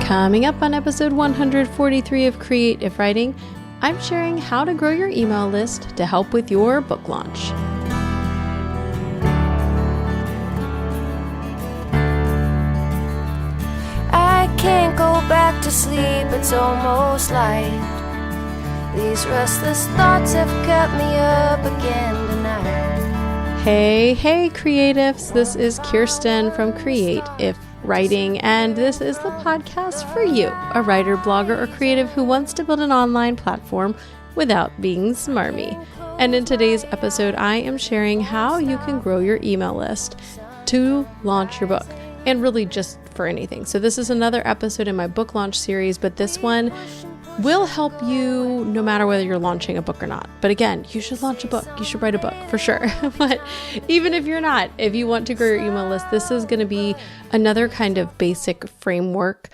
Coming up on episode 143 of Creative Writing, I'm sharing how to grow your email list to help with your book launch. I can't go back to sleep, it's almost light. These restless thoughts have kept me up again tonight. Hey creatives, this is Kirsten from Creative Writing, and this is the podcast for you, a writer, blogger, or creative who wants to build an online platform without being smarmy. And in today's episode, I am sharing how you can grow your email list to launch your book, and really just for anything. So this is another episode in my book launch series, but this one will help you no matter whether you're launching a book or not. But again, you should launch a book. You should write a book for sure. But even if you're not, if you want to grow your email list, this is going to be another kind of basic framework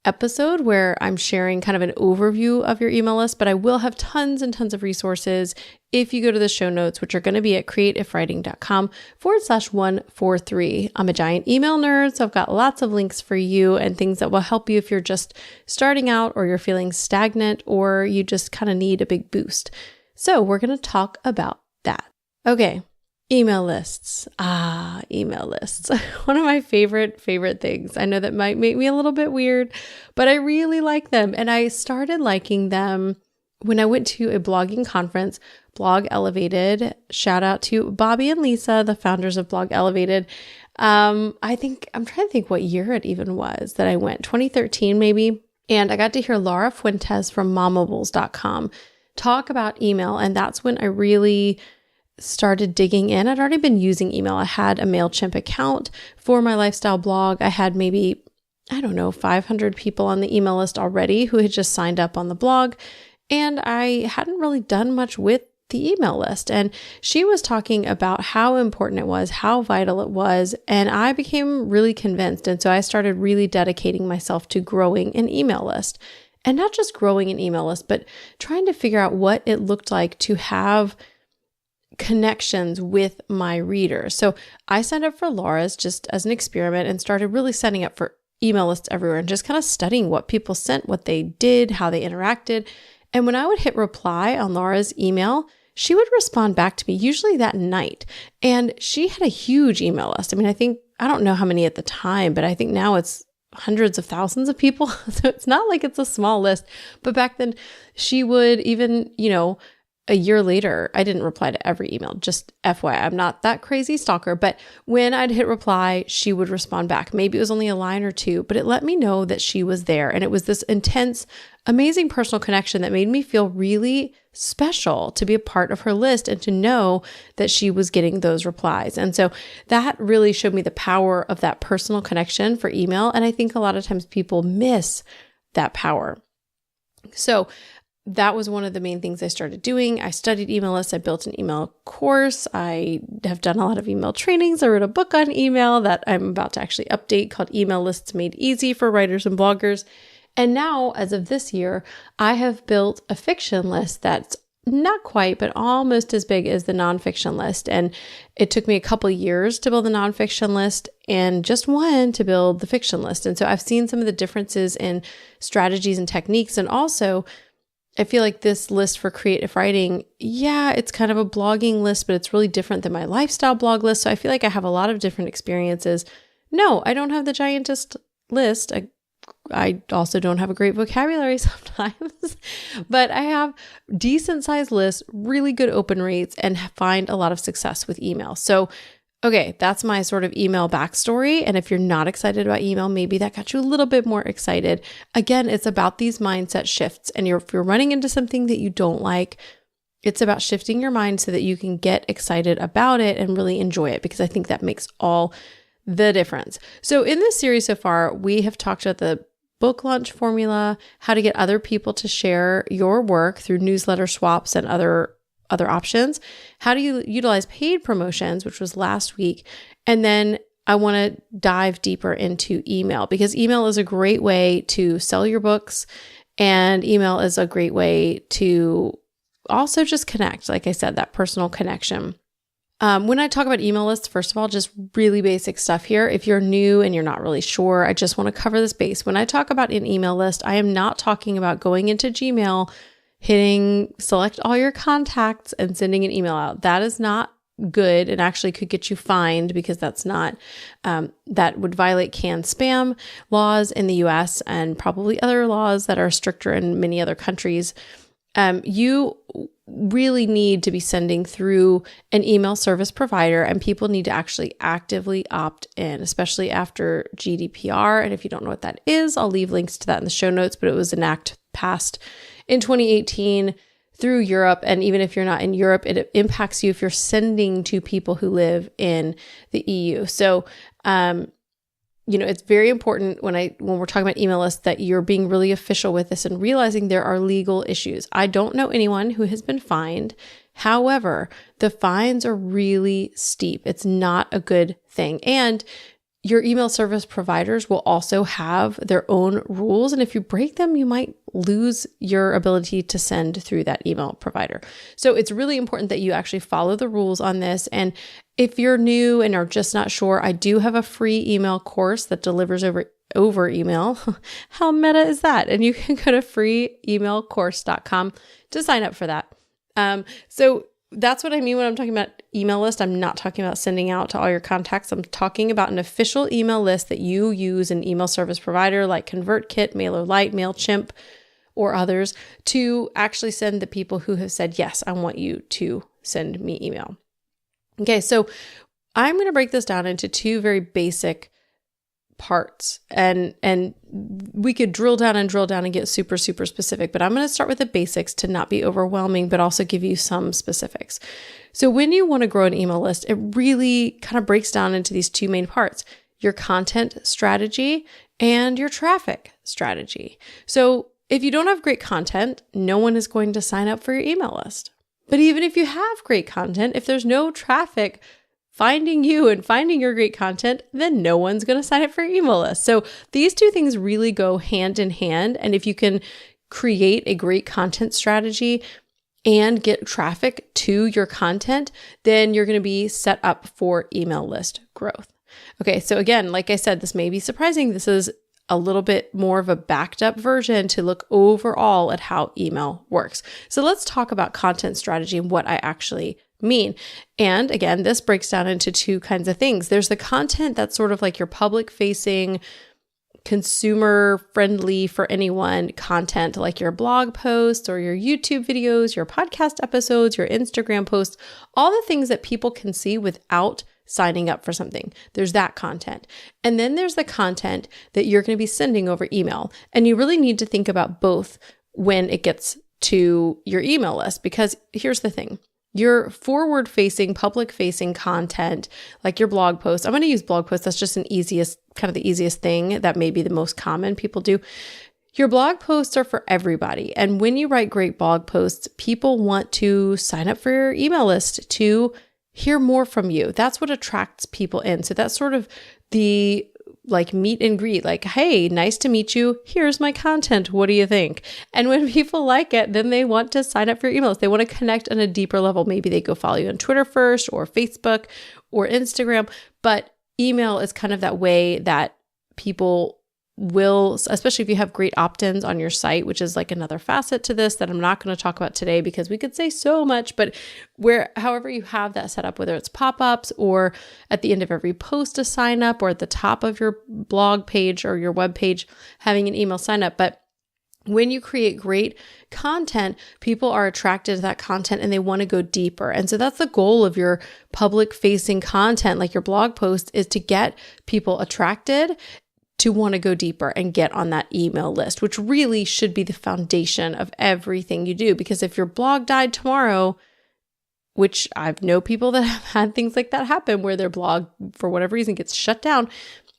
episode where I'm sharing kind of an overview of your email list, but I will have tons and tons of resources if you go to the show notes, which are going to be at creativewriting.com/143. I'm a giant email nerd, so I've got lots of links for you and things that will help you if you're just starting out or you're feeling stagnant or you just kind of need a big boost. So we're going to talk about that. Okay. Email lists. Email lists. One of my favorite things. I know that might make me a little bit weird, but I really like them. And I started liking them when I went to a blogging conference, Blog Elevated. Shout out to Bobby and Lisa, the founders of Blog Elevated. I'm trying to think what year it even was that I went, 2013 maybe. And I got to hear Laura Fuentes from momables.com talk about email. And that's when I really started digging in. I'd already been using email. I had a MailChimp account for my lifestyle blog. I had maybe, 500 people on the email list already who had just signed up on the blog. And I hadn't really done much with the email list. And she was talking about how important it was, how vital it was. And I became really convinced. And so I started really dedicating myself to growing an email list. And not just growing an email list, but trying to figure out what it looked like to have connections with my readers. So I signed up for Laura's just as an experiment and started really setting up for email lists everywhere and just kind of studying what people sent, what they did, how they interacted. And when I would hit reply on Laura's email, she would respond back to me usually that night. And she had a huge email list. I don't know how many at the time, but I think now it's hundreds of thousands of people. So it's not like it's a small list. But back then she would even, a year later, I didn't reply to every email, just FYI. I'm not that crazy stalker, but when I'd hit reply, she would respond back. Maybe it was only a line or two, but it let me know that she was there. And it was this intense, amazing personal connection that made me feel really special to be a part of her list and to know that she was getting those replies. And so that really showed me the power of that personal connection for email. And I think a lot of times people miss that power. So that was one of the main things I started doing. I studied email lists. I built an email course. I have done a lot of email trainings. I wrote a book on email that I'm about to actually update called Email Lists Made Easy for Writers and Bloggers. And now, as of this year, I have built a fiction list that's not quite, but almost as big as the nonfiction list. And it took me a couple years to build the nonfiction list and just one to build the fiction list. And so I've seen some of the differences in strategies and techniques. And also, I feel like this list for creative writing, it's kind of a blogging list, but it's really different than my lifestyle blog list. So I feel like I have a lot of different experiences. No, I don't have the giantest list. I also don't have a great vocabulary sometimes, but I have decent sized lists, really good open rates, and find a lot of success with email. So okay, that's my sort of email backstory. And if you're not excited about email, maybe that got you a little bit more excited. Again, it's about these mindset shifts. And if you're running into something that you don't like, it's about shifting your mind so that you can get excited about it and really enjoy it, because I think that makes all the difference. So in this series so far, we have talked about the book launch formula, how to get other people to share your work through newsletter swaps and other options, how do you utilize paid promotions, which was last week. And then I want to dive deeper into email, because email is a great way to sell your books, and email is a great way to also just connect. Like I said, that personal connection. When I talk about email lists, first of all, just really basic stuff here. If you're new and you're not really sure, I just want to cover this base. When I talk about an email list, I am not talking about going into Gmail, hitting select all your contacts and sending an email out. That is not good and actually could get you fined because that's not, that would violate canned spam laws in the US and probably other laws that are stricter in many other countries. You really need to be sending through an email service provider, and people need to actually actively opt in, especially after GDPR. And if you don't know what that is, I'll leave links to that in the show notes, but it was an act passed in 2018 through Europe. And even if you're not in Europe, it impacts you if you're sending to people who live in the EU. So, it's very important when we're talking about email lists that you're being really official with this and realizing there are legal issues. I don't know anyone who has been fined. However, the fines are really steep. It's not a good thing. And your email service providers will also have their own rules. And if you break them, you might lose your ability to send through that email provider. So it's really important that you actually follow the rules on this. And if you're new and are just not sure, I do have a free email course that delivers over email. How meta is that? And you can go to freeemailcourse.com to sign up for that. So that's what I mean when I'm talking about email list. I'm not talking about sending out to all your contacts. I'm talking about an official email list that you use an email service provider like ConvertKit, MailerLite, MailChimp, or others to actually send the people who have said, yes, I want you to send me email. Okay, so I'm going to break this down into two very basic parts, and we could drill down and get super, super specific, but I'm going to start with the basics to not be overwhelming, but also give you some specifics. So when you want to grow an email list, it really kind of breaks down into these two main parts: your content strategy and your traffic strategy. So if you don't have great content, no one is going to sign up for your email list. But even if you have great content, if there's no traffic finding you and finding your great content, then no one's going to sign up for your email list. So these two things really go hand in hand. And if you can create a great content strategy and get traffic to your content, then you're going to be set up for email list growth. Okay, so again, like I said, this may be surprising. This is a little bit more of a backed up version to look overall at how email works. So let's talk about content strategy and what I actually mean. And again, this breaks down into two kinds of things. There's the content that's sort of like your public facing, consumer friendly for anyone content, like your blog posts or your YouTube videos, your podcast episodes, your Instagram posts, all the things that people can see without signing up for something. There's that content. And then there's the content that you're going to be sending over email. And you really need to think about both when it gets to your email list, because here's the thing. Your forward-facing, public-facing content, like your blog posts, I'm going to use blog posts. That's just the easiest thing that may be the most common people do. Your blog posts are for everybody. And when you write great blog posts, people want to sign up for your email list to hear more from you. That's what attracts people in. So that's sort of the meet and greet, like, hey, nice to meet you. Here's my content. What do you think? And when people like it, then they want to sign up for your emails. They want to connect on a deeper level. Maybe they go follow you on Twitter first or Facebook or Instagram, but email is kind of that way that people will, especially if you have great opt-ins on your site, which is like another facet to this that I'm not going to talk about today because we could say so much, but however you have that set up, whether it's pop-ups or at the end of every post a sign up or at the top of your blog page or your web page, having an email sign up. But when you create great content, people are attracted to that content and they want to go deeper. And so that's the goal of your public facing content, like your blog post, is to get people attracted to want to go deeper and get on that email list, which really should be the foundation of everything you do. Because if your blog died tomorrow, which I've known people that have had things like that happen where their blog, for whatever reason, gets shut down,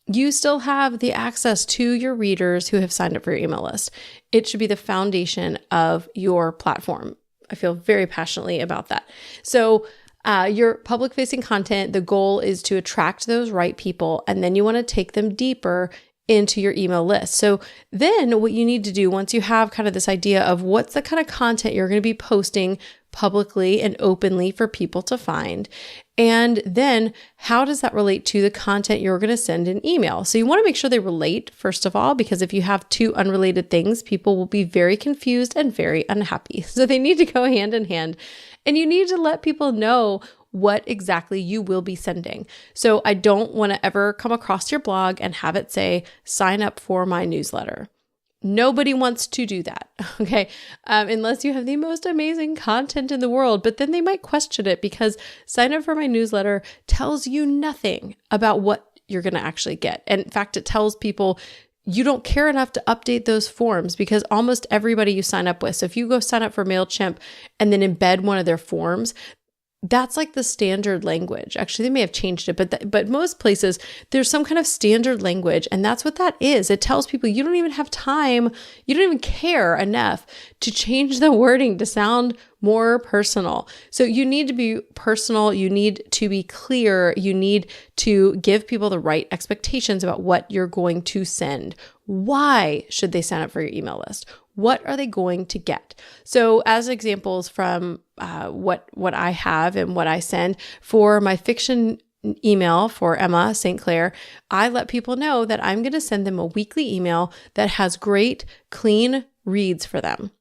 you still have the access to your readers who have signed up for your email list. It should be the foundation of your platform. I feel very passionately about that. So your public facing content, the goal is to attract those right people, and then you want to take them deeper into your email list. So then what you need to do once you have kind of this idea of what's the kind of content you're going to be posting publicly and openly for people to find, and then how does that relate to the content you're going to send in email? So you want to make sure they relate, first of all, because if you have two unrelated things, people will be very confused and very unhappy. So they need to go hand in hand, and you need to let people know what exactly you will be sending. So I don't want to ever come across your blog and have it say, sign up for my newsletter. Nobody wants to do that, okay? Unless you have the most amazing content in the world, but then they might question it because sign up for my newsletter tells you nothing about what you're going to actually get. And in fact, it tells people you don't care enough to update those forms because almost everybody you sign up with. So if you go sign up for MailChimp and then embed one of their forms, that's like the standard language. Actually, they may have changed it, but most places there's some kind of standard language, and that's what that is. It tells people you don't even have time, you don't even care enough to change the wording to sound more personal. So you need to be personal, you need to be clear, you need to give people the right expectations about what you're going to send. Why should they sign up for your email list? What are they going to get? So as examples from what I have and what I send for my fiction email for Emma St. Clair, I let people know that I'm going to send them a weekly email that has great, clean reads for them.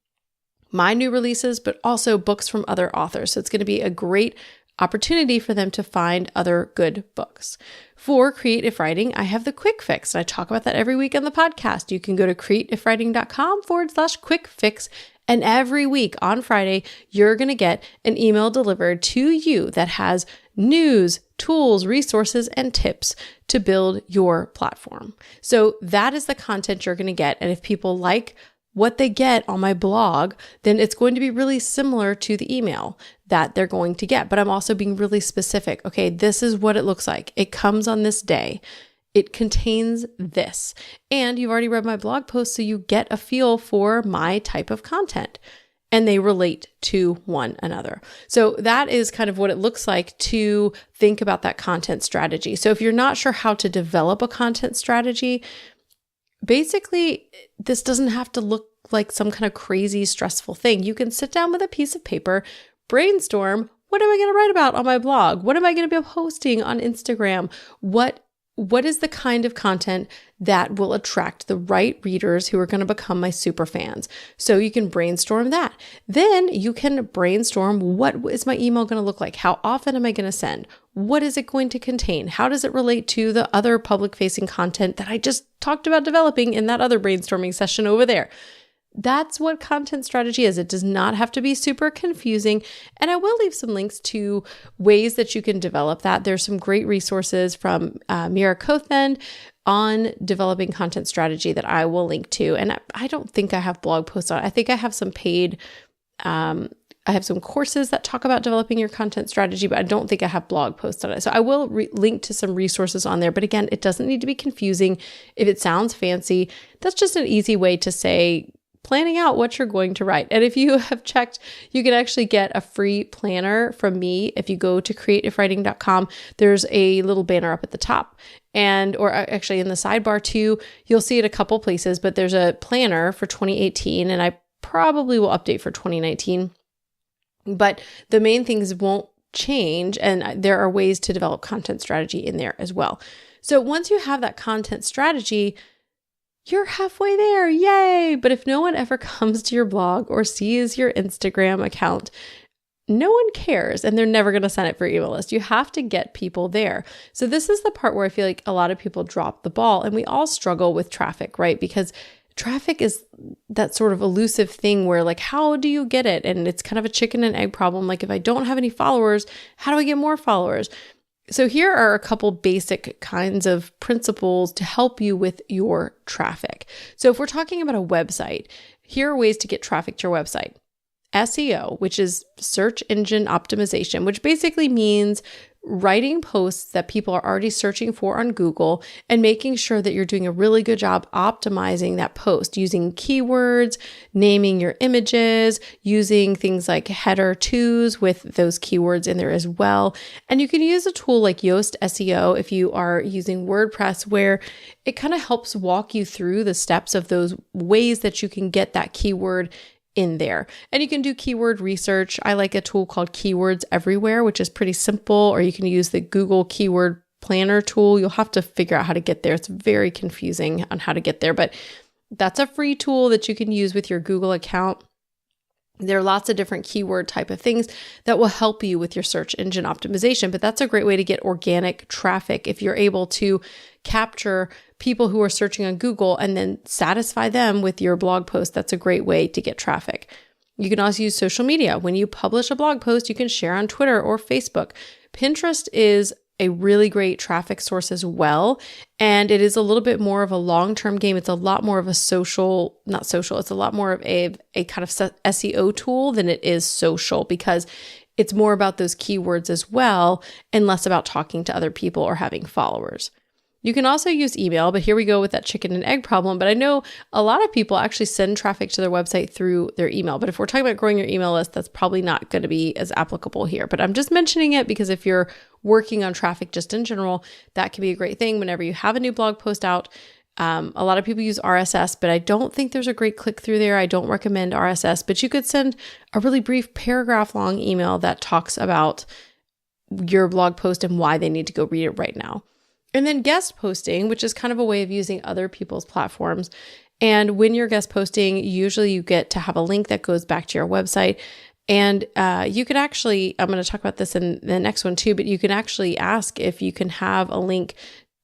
My new releases, but also books from other authors. So it's going to be a great opportunity for them to find other good books. For creative writing, I have the quick fix. And I talk about that every week on the podcast. You can go to creativewriting.com/quick fix. And every week on Friday, you're going to get an email delivered to you that has news, tools, resources, and tips to build your platform. So that is the content you're going to get. And if people like what they get on my blog, then it's going to be really similar to the email that they're going to get. But I'm also being really specific. Okay, this is what it looks like. It comes on this day. It contains this. And you've already read my blog post, so you get a feel for my type of content. And they relate to one another. So that is kind of what it looks like to think about that content strategy. So if you're not sure how to develop a content strategy, basically, this doesn't have to look like some kind of crazy, stressful thing. You can sit down with a piece of paper, brainstorm, what am I going to write about on my blog? What am I going to be posting on Instagram? What is the kind of content that will attract the right readers who are going to become my super fans? So you can brainstorm that. Then you can brainstorm, what is my email going to look like? How often am I going to send? What is it going to contain? How does it relate to the other public-facing content that I just talked about developing in that other brainstorming session over there? That's what content strategy is. It does not have to be super confusing. And I will leave some links to ways that you can develop that. There's some great resources from Meera Kothand on developing content strategy that I will link to. And I don't think I have blog posts on it. I think I have some paid, I have some courses that talk about developing your content strategy, but I don't think I have blog posts on it. So I will link to some resources on there. But again, it doesn't need to be confusing. If it sounds fancy, that's just an easy way to say, planning out what you're going to write. And if you have checked, you can actually get a free planner from me. If you go to creativewriting.com, there's a little banner up at the top, or actually in the sidebar too. You'll see it a couple places, but there's a planner for 2018, and I probably will update for 2019. But the main things won't change, and there are ways to develop content strategy in there as well. So once you have that content strategy, you're halfway there, yay! But if no one ever comes to your blog or sees your Instagram account, no one cares, and they're never going to sign up for your email list. You have to get people there. So this is the part where I feel like a lot of people drop the ball, and we all struggle with traffic, right? Because traffic is that sort of elusive thing where, like, how do you get it? And it's kind of a chicken and egg problem. Like, if I don't have any followers, how do I get more followers? So here are a couple basic kinds of principles to help you with your traffic. So if we're talking about a website, here are ways to get traffic to your website. SEO, which is search engine optimization, which basically means writing posts that people are already searching for on Google and making sure that you're doing a really good job optimizing that post using keywords, naming your images, using things like header twos with those keywords in there as well. And you can use a tool like Yoast SEO if you are using WordPress, where it kind of helps walk you through the steps of those ways that you can get that keyword in there. And you can do keyword research. I like a tool called Keywords Everywhere, which is pretty simple, or you can use the Google Keyword Planner tool. You'll have to figure out how to get there. It's very confusing on how to get there, but that's a free tool that you can use with your Google account. There are lots of different keyword type of things that will help you with your search engine optimization, but that's a great way to get organic traffic. If you're able to capture people who are searching on Google and then satisfy them with your blog post, that's a great way to get traffic. You can also use social media. When you publish a blog post, you can share on Twitter or Facebook. Pinterest is a really great traffic source as well. And it is a little bit more of a long-term game. It's a lot more of a it's a lot more of a kind of SEO tool than it is social, because it's more about those keywords as well and less about talking to other people or having followers. You can also use email, but here we go with that chicken and egg problem. But I know a lot of people actually send traffic to their website through their email. But if we're talking about growing your email list, that's probably not going to be as applicable here. But I'm just mentioning it because if you're working on traffic just in general, that can be a great thing whenever you have a new blog post out. A lot of people use RSS, but I don't think there's a great click through there. I don't recommend RSS, but you could send a really brief paragraph long email that talks about your blog post and why they need to go read it right now. And then guest posting, which is kind of a way of using other people's platforms. And when you're guest posting, usually you get to have a link that goes back to your website. And you could actually, I'm going to talk about this in the next one too, but you can actually ask if you can have a link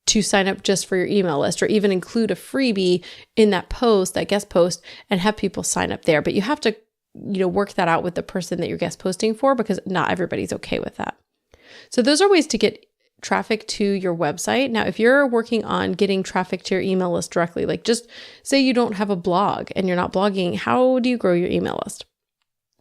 to sign up just for your email list, or even include a freebie in that post, that guest post, and have people sign up there. But you have to, work that out with the person that you're guest posting for, because not everybody's okay with that. So those are ways to get traffic to your website. Now, if you're working on getting traffic to your email list directly, like just say you don't have a blog and you're not blogging, how do you grow your email list?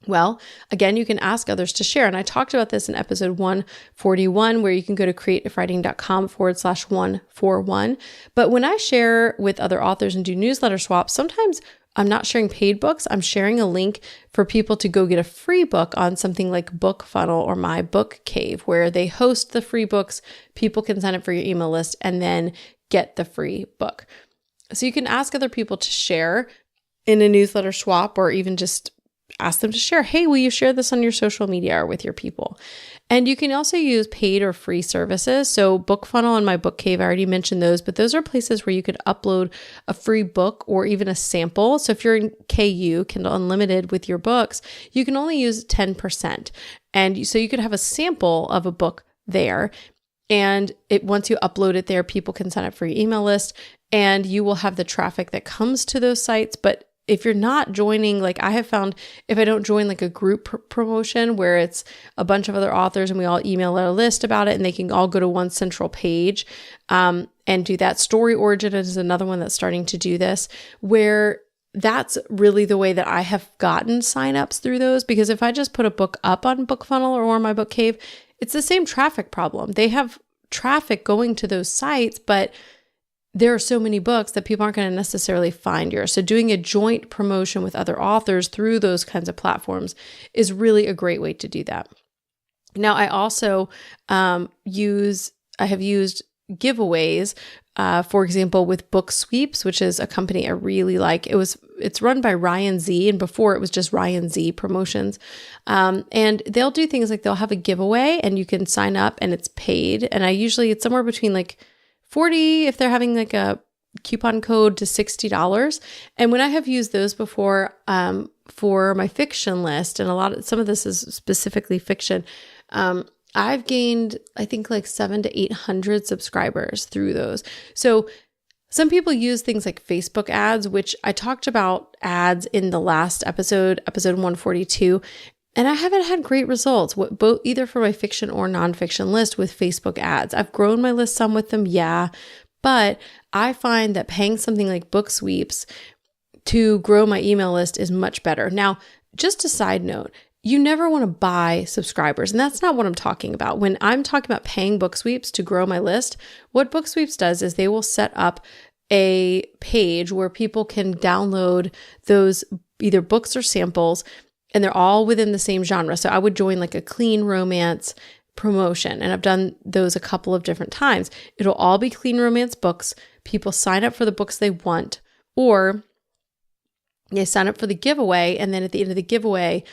Well, again, you can ask others to share. And I talked about this in episode 141, where you can go to creativewriting.com/141. But when I share with other authors and do newsletter swaps, sometimes I'm not sharing paid books. I'm sharing a link for people to go get a free book on something like BookFunnel or My Book Cave, where they host the free books. People can sign up for your email list and then get the free book. So you can ask other people to share in a newsletter swap, or even just ask them to share. Hey, will you share this on your social media or with your people? And you can also use paid or free services. So BookFunnel and My Book Cave, I already mentioned those, but those are places where you could upload a free book or even a sample. So if you're in KU, Kindle Unlimited, with your books, you can only use 10%. And so you could have a sample of a book there. And once you upload it there, people can sign up for your email list, and you will have the traffic that comes to those sites. But if you're not joining, like I have found, if I don't join like a group promotion where it's a bunch of other authors and we all email a list about it and they can all go to one central page and do that. Story Origin is another one that's starting to do this, where that's really the way that I have gotten signups through those. Because if I just put a book up on BookFunnel or My Book Cave, it's the same traffic problem. They have traffic going to those sites, but there are so many books that people aren't going to necessarily find yours. So doing a joint promotion with other authors through those kinds of platforms is really a great way to do that. Now, I also have used giveaways, for example, with Book Sweeps, which is a company I really like. It's run by Ryan Z, and before it was just Ryan Z Promotions. And they'll do things like they'll have a giveaway and you can sign up and it's paid. And it's somewhere between like $40 if they're having like a coupon code to $60. And when I have used those before for my fiction list, and some of this is specifically fiction, I've gained, I think, like 700 to 800 subscribers through those. So some people use things like Facebook ads, which I talked about ads in the last episode 142. And I haven't had great results, both either for my fiction or nonfiction list with Facebook ads. I've grown my list some with them, yeah, but I find that paying something like Book Sweeps to grow my email list is much better. Now, just a side note, you never want to buy subscribers. And that's not what I'm talking about. When I'm talking about paying BookSweeps to grow my list, what BookSweeps does is they will set up a page where people can download those either books or samples, and they're all within the same genre. So I would join like a clean romance promotion, and I've done those a couple of different times. It'll all be clean romance books. People sign up for the books they want, or they sign up for the giveaway, and then at the end of the giveaway,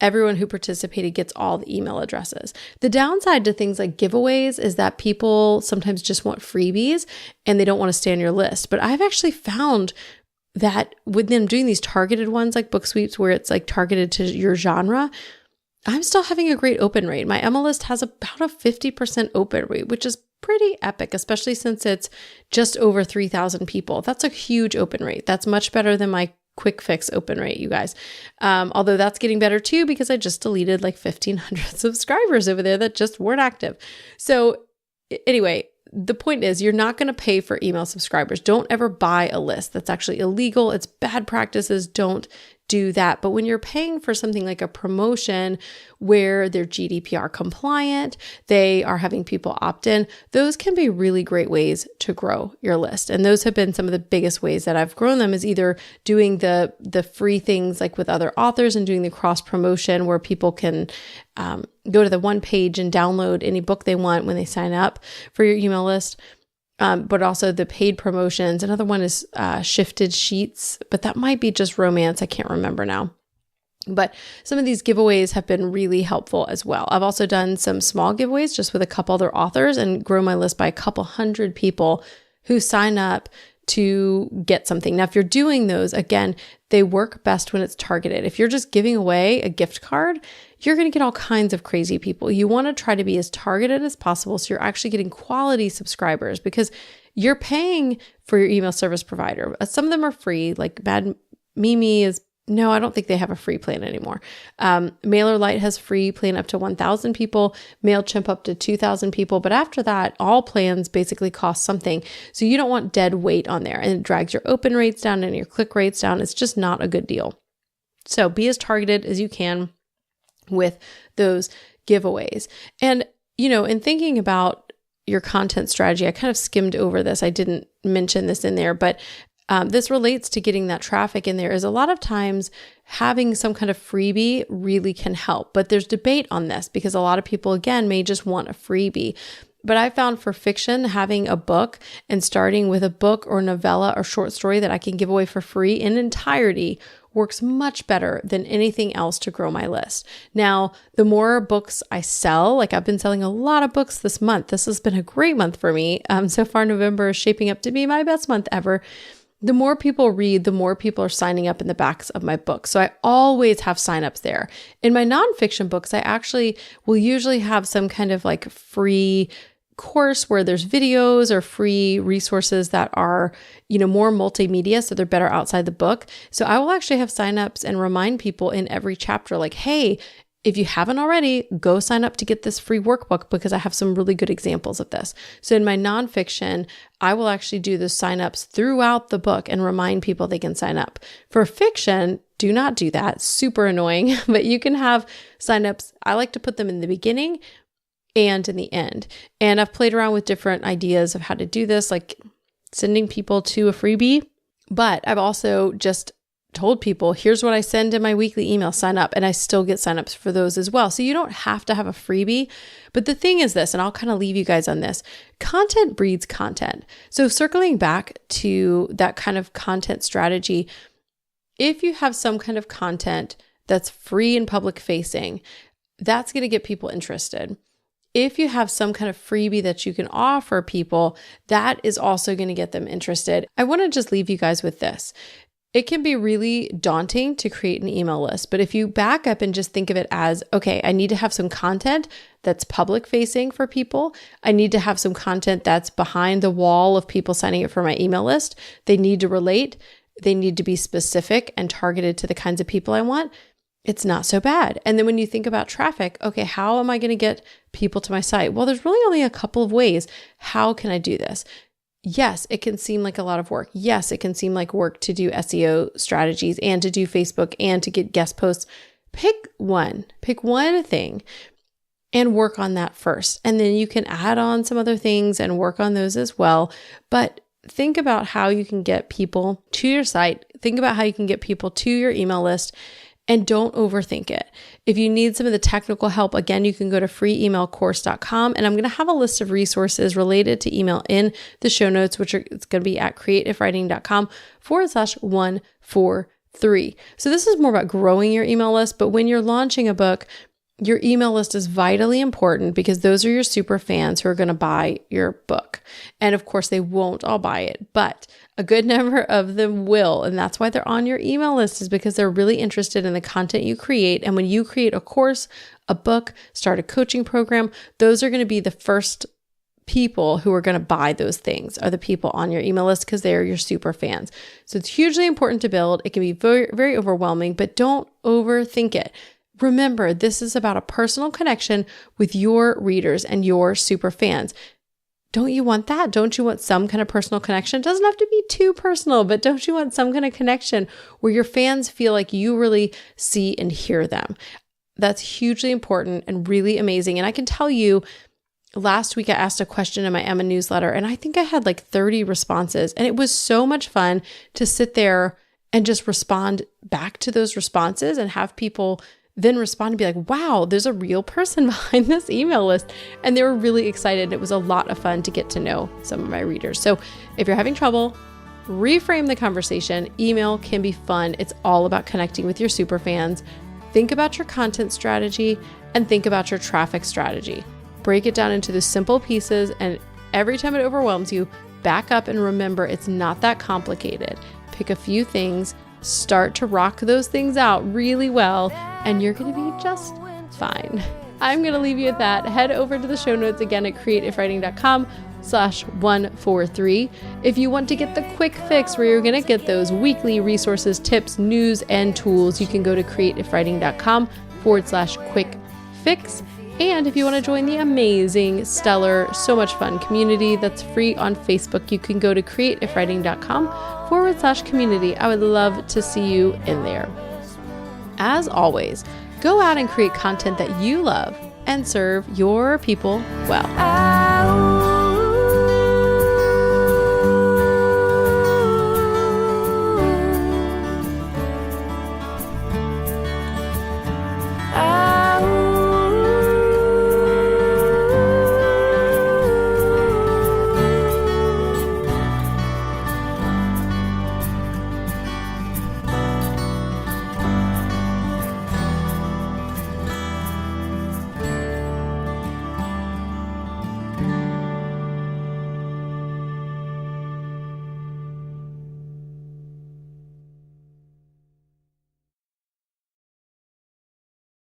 everyone who participated gets all the email addresses. The downside to things like giveaways is that people sometimes just want freebies and they don't want to stay on your list. But I've actually found that with them doing these targeted ones like BookSweeps, where it's like targeted to your genre, I'm still having a great open rate. My Emma list has about a 50% open rate, which is pretty epic, especially since it's just over 3,000 people. That's a huge open rate. That's much better than my quick fix open rate, you guys. Although that's getting better too, because I just deleted like 1,500 subscribers over there that just weren't active. So anyway, the point is you're not going to pay for email subscribers. Don't ever buy a list. That's actually illegal. It's bad practices. Don't do that. But when you're paying for something like a promotion where they're GDPR compliant, they are having people opt in, those can be really great ways to grow your list. And those have been some of the biggest ways that I've grown them, is either doing the free things like with other authors and doing the cross promotion where people can go to the one page and download any book they want when they sign up for your email list. But also the paid promotions. Another one is shifted sheets, but that might be just romance. I can't remember now. But some of these giveaways have been really helpful as well. I've also done some small giveaways just with a couple other authors and grow my list by a couple hundred people who sign up to get something. Now, if you're doing those, again, they work best when it's targeted. If you're just giving away a gift card, you're going to get all kinds of crazy people. You want to try to be as targeted as possible so you're actually getting quality subscribers, because you're paying for your email service provider. Some of them are free, like Mad Mimi is, no, I don't think they have a free plan anymore. MailerLite has free plan up to 1,000 people, MailChimp up to 2,000 people. But after that, all plans basically cost something. So you don't want dead weight on there, and it drags your open rates down and your click rates down. It's just not a good deal. So be as targeted as you can with those giveaways. And, you know, in thinking about your content strategy, I kind of skimmed over this. I didn't mention this in there, but this relates to getting that traffic in there. Is a lot of times having some kind of freebie really can help, but there's debate on this because a lot of people, again, may just want a freebie. But I found for fiction, having a book and starting with a book or novella or short story that I can give away for free in entirety works much better than anything else to grow my list. Now, the more books I sell, like I've been selling a lot of books this month. This has been a great month for me. So far, November is shaping up to be my best month ever. The more people read, the more people are signing up in the backs of my books. So I always have signups there. In my nonfiction books, I actually will usually have some kind of like free course where there's videos or free resources that are, you know, more multimedia, so they're better outside the book. So I will actually have signups and remind people in every chapter, like, hey, if you haven't already, go sign up to get this free workbook because I have some really good examples of this. So in my nonfiction, I will actually do the signups throughout the book and remind people they can sign up. For fiction, do not do that. Super annoying, but you can have signups. I like to put them in the beginning and in the end. And I've played around with different ideas of how to do this, like sending people to a freebie. But I've also just told people, here's what I send in my weekly email, sign up. And I still get signups for those as well. So you don't have to have a freebie. But the thing is this, and I'll kind of leave you guys on this, content breeds content. So circling back to that kind of content strategy, if you have some kind of content that's free and public facing, that's going to get people interested. If you have some kind of freebie that you can offer people, that is also going to get them interested. I want to just leave you guys with this. It can be really daunting to create an email list, but if you back up and just think of it as, okay, I need to have some content that's public facing for people. I need to have some content that's behind the wall of people signing up for my email list. They need to relate. They need to be specific and targeted to the kinds of people I want. It's not so bad. And then when you think about traffic, okay, how am I going to get people to my site? Well, there's really only a couple of ways. How can I do this? Yes, it can seem like a lot of work. Yes, it can seem like work to do SEO strategies and to do Facebook and to get guest posts pick one thing and work on that first. And then you can add on some other things and work on those as well. But think about how you can get people to your site. Think about how you can get people to your email list, and don't overthink it. If you need some of the technical help, again, you can go to freeemailcourse.com, and I'm going to have a list of resources related to email in the show notes, it's going to be at creativewriting.com/143. So this is more about growing your email list, but when you're launching a book, your email list is vitally important because those are your super fans who are going to buy your book. And of course, they won't all buy it, but a good number of them will. And that's why they're on your email list, is because they're really interested in the content you create. And when you create a course, a book, start a coaching program, those are going to be the first people who are going to buy those things, are the people on your email list, because they are your super fans. So it's hugely important to build. It can be very, very overwhelming, but don't overthink it. Remember, this is about a personal connection with your readers and your super fans. Don't you want that? Don't you want some kind of personal connection? It doesn't have to be too personal, but don't you want some kind of connection where your fans feel like you really see and hear them? That's hugely important and really amazing. And I can tell you, last week I asked a question in my Emma newsletter, and I think I had like 30 responses. And it was so much fun to sit there and just respond back to those responses and have people then respond and be like, wow, there's a real person behind this email list. And they were really excited. It was a lot of fun to get to know some of my readers. So if you're having trouble, reframe the conversation. Email can be fun. It's all about connecting with your super fans. Think about your content strategy and think about your traffic strategy. Break it down into the simple pieces, and every time it overwhelms you, back up and remember it's not that complicated. Pick a few things, start to rock those things out really well, and you're going to be just fine. I'm going to leave you at that. Head over to the show notes again at creativewriting.com/143. If you want to get the quick fix where you're going to get those weekly resources, tips, news, and tools, you can go to creativewriting.com/quick fix. And if you want to join the amazing, stellar, so much fun community that's free on Facebook, you can go to creativewriting.com/community. I would love to see you in there. As always, go out and create content that you love and serve your people well.